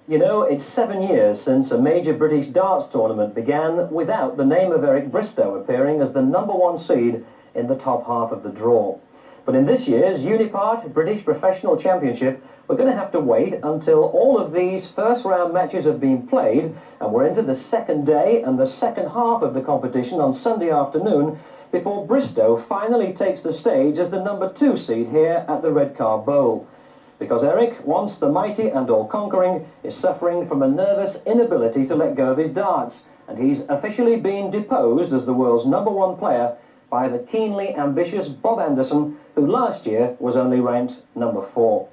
You know, it's 7 years since a major British darts tournament began without the name of Eric Bristow appearing as the #1 seed in the top half of the draw. But in this year's Unipart British Professional Championship, we're going to have to wait until all of these first-round matches have been played and we're into the second day and the second half of the competition on Sunday afternoon before Bristow finally takes the stage as the #2 seed here at the Redcar Bowl. Because Eric, once the mighty and all-conquering, is suffering from a nervous inability to let go of his darts, and he's officially been deposed as the world's #1 player by the keenly ambitious Bob Anderson, who last year was only ranked #4.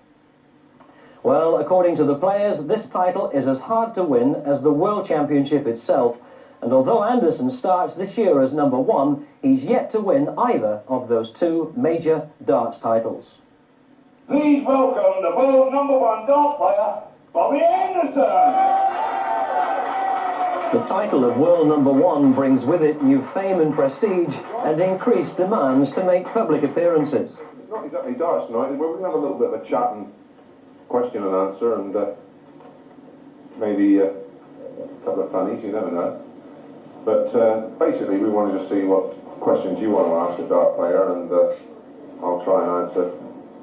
Well, according to the players, this title is as hard to win as the World Championship itself, and although Anderson starts this year as #1, he's yet to win either of those two major darts titles. Please welcome the world #1 dart player, Bobby Anderson. The title of world #1 brings with it new fame and prestige and increased demands to make public appearances. It's not exactly darts tonight. We're going to have a little bit of a chat and question and answer, and maybe a couple of funnies, you never know. But basically we want to just see what questions you want to ask a dart player, and I'll try and answer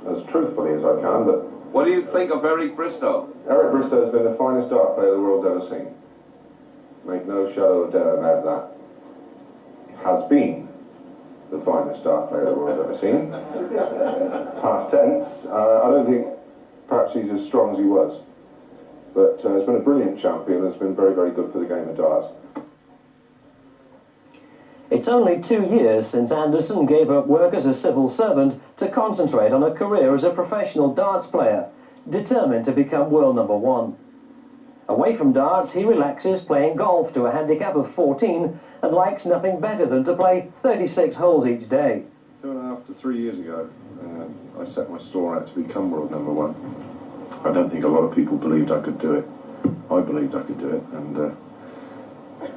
as truthfully as I can. But what do you think of Eric Bristow? Eric Bristow has been the finest dart player the world's ever seen. Make no shadow of doubt about that. Has been the finest dart player the world's ever seen. Past tense. I don't think perhaps he's as strong as he was. But he's been a brilliant champion and has been very, very good for the game of darts. It's only 2 years since Anderson gave up work as a civil servant to concentrate on a career as a professional darts player, determined to become world #1. Away from darts, he relaxes playing golf to a handicap of 14 and likes nothing better than to play 36 holes each day. 2.5 to 3 years ago, I set my store out to become world #1. I don't think a lot of people believed I could do it. I believed I could do it, and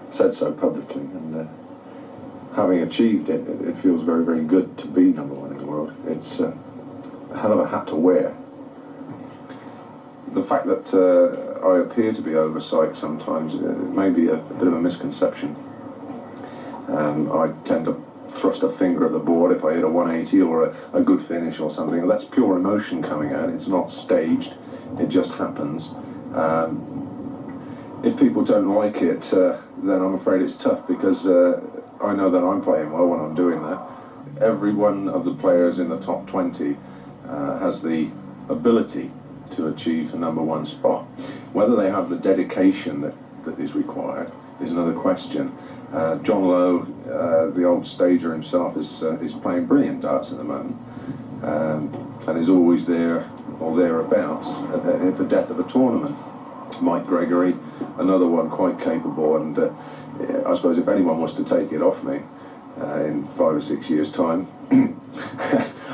said so publicly. And having achieved it, it feels very, very good to be #1 in the world. It's a hell of a hat to wear. The fact that I appear to be oversight sometimes may be a bit of a misconception. I tend to thrust a finger at the board if I hit a 180 or a good finish or something. That's pure emotion coming out. It's not staged. It just happens. If people don't like it, then I'm afraid it's tough, because I know that I'm playing well when I'm doing that. Every one of the players in the top 20 has the ability to achieve the #1 spot. Whether they have the dedication that is required is another question. John Lowe, the old stager himself, is playing brilliant darts at the moment, and is always there or thereabouts at the death of a tournament. Mike Gregory, another one quite capable, and I suppose if anyone was to take it off me in 5 or 6 years' time,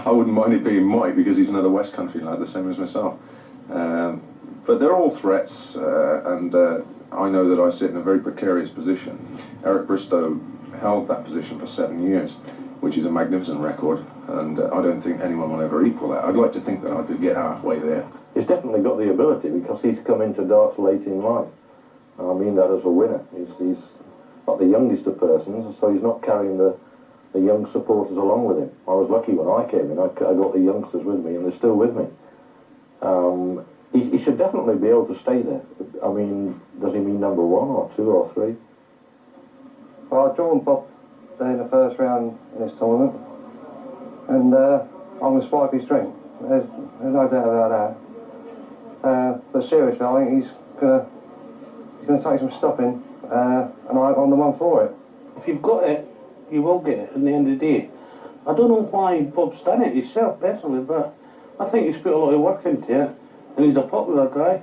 I wouldn't mind it being Mike, because he's another West Country lad, the same as myself. But they're all threats, and I know that I sit in a very precarious position. Eric Bristow held that position for 7 years, which is a magnificent record, and I don't think anyone will ever equal that. I'd like to think that I could get halfway there. He's definitely got the ability, because he's come into darts late in life. I mean that as a winner. He's not the youngest of persons, so he's not carrying the young supporters along with him. I was lucky when I came in. I got the youngsters with me, and they're still with me. He should definitely be able to stay there. I mean, does he mean #1 or 2 or 3? Well, I drawn Bob there in the first round in this tournament, and I'm going to spike his strength. There's no doubt about that. But seriously, I think he's going to take some stopping, and I'm the one for it. If you've got it, you will get it at the end of the day. I don't know why Bob's done it himself personally, but I think he's put a lot of work into it, and he's a popular guy.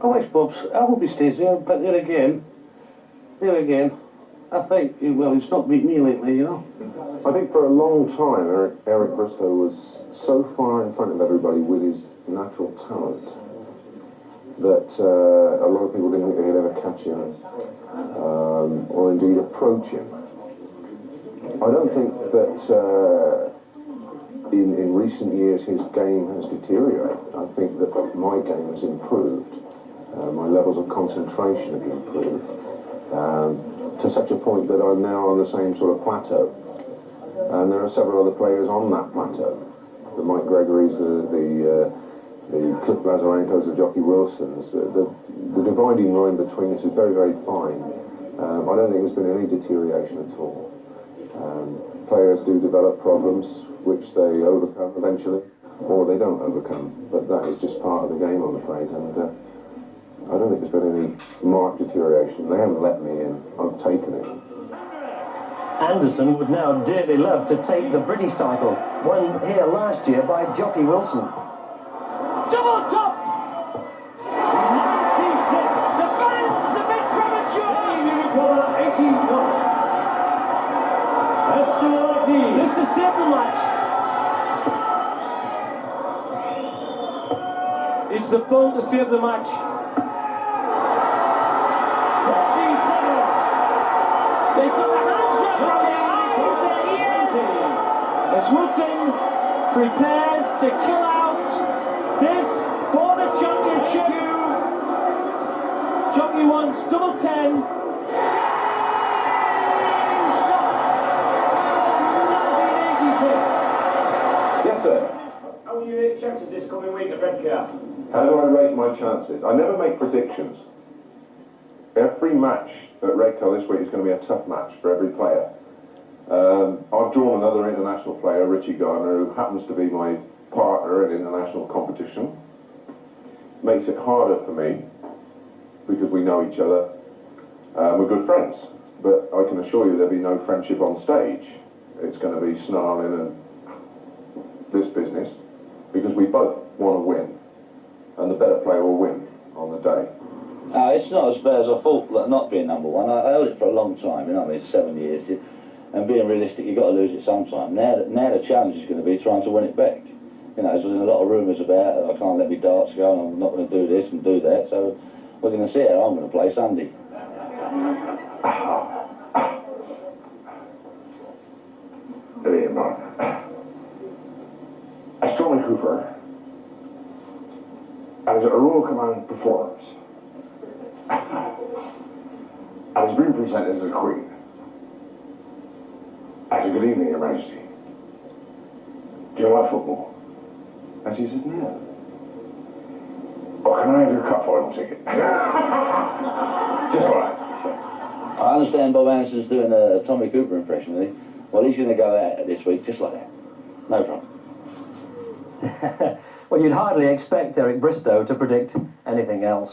I hope he stays there, but there again, I think, well, he's not beat me lately, you know. I think for a long time Eric Bristow was so far in front of everybody with his natural talent that a lot of people didn't think they could ever catch him, or indeed approach him. I don't think that in recent years his game has deteriorated. I think that my game has improved. My levels of concentration have improved to such a point that I'm now on the same sort of plateau. And there are several other players on that plateau. The Mike Gregory's, the Cliff Lazarenkos, the Jockey Wilsons. The dividing line between us is very, very fine. I don't think there's been any deterioration at all. Players do develop problems which they overcome eventually, or they don't overcome. But that is just part of the game, I'm afraid. And I don't think there's been any marked deterioration. They haven't let me in. I've taken it. Anderson would now dearly love to take the British title, won here last year by Jockey Wilson. Double top! 96! The fans a bit premature! Unicorn 81. This to save the match. It's the ball to save the match. 47. They took a handshake from their eyes, their ears. As Wilson prepares to kill out this for the championship. Jockey wants double 10. Yes, sir. How will you rate chances this coming week at Redcar? How do I rate my chances? I never make predictions. Every match at Redcar this week is going to be a tough match for every player. I've drawn another international player, Richie Gardner, who happens to be my partner in international competition. Makes it harder for me because we know each other. We're good friends, but I can assure you there'll be no friendship on stage. It's going to be snarling and this business, because we both want to win, and the better player will win on the day. No, it's not as bad as I thought, like, not being number one. I held it for a long time, you know what I mean, 7 years. And being realistic, you've got to lose it sometime. Now the challenge is going to be trying to win it back. You know, there's been a lot of rumours about I can't let my darts go and I'm not going to do this and do that, so we're going to see how I'm going to play Sunday. There you go. As Tommy Cooper, as a Royal Command performs, and has been presented as a Queen, I said, good evening, Your Majesty. Do you like football? And she said, no. Oh, can I have your cup final ticket? Just all right. I understand Bob Anderson's doing a Tommy Cooper impression, isn't he? Well, he's going to go out this week just like that. No problem. Well, you'd hardly expect Eric Bristow to predict anything else.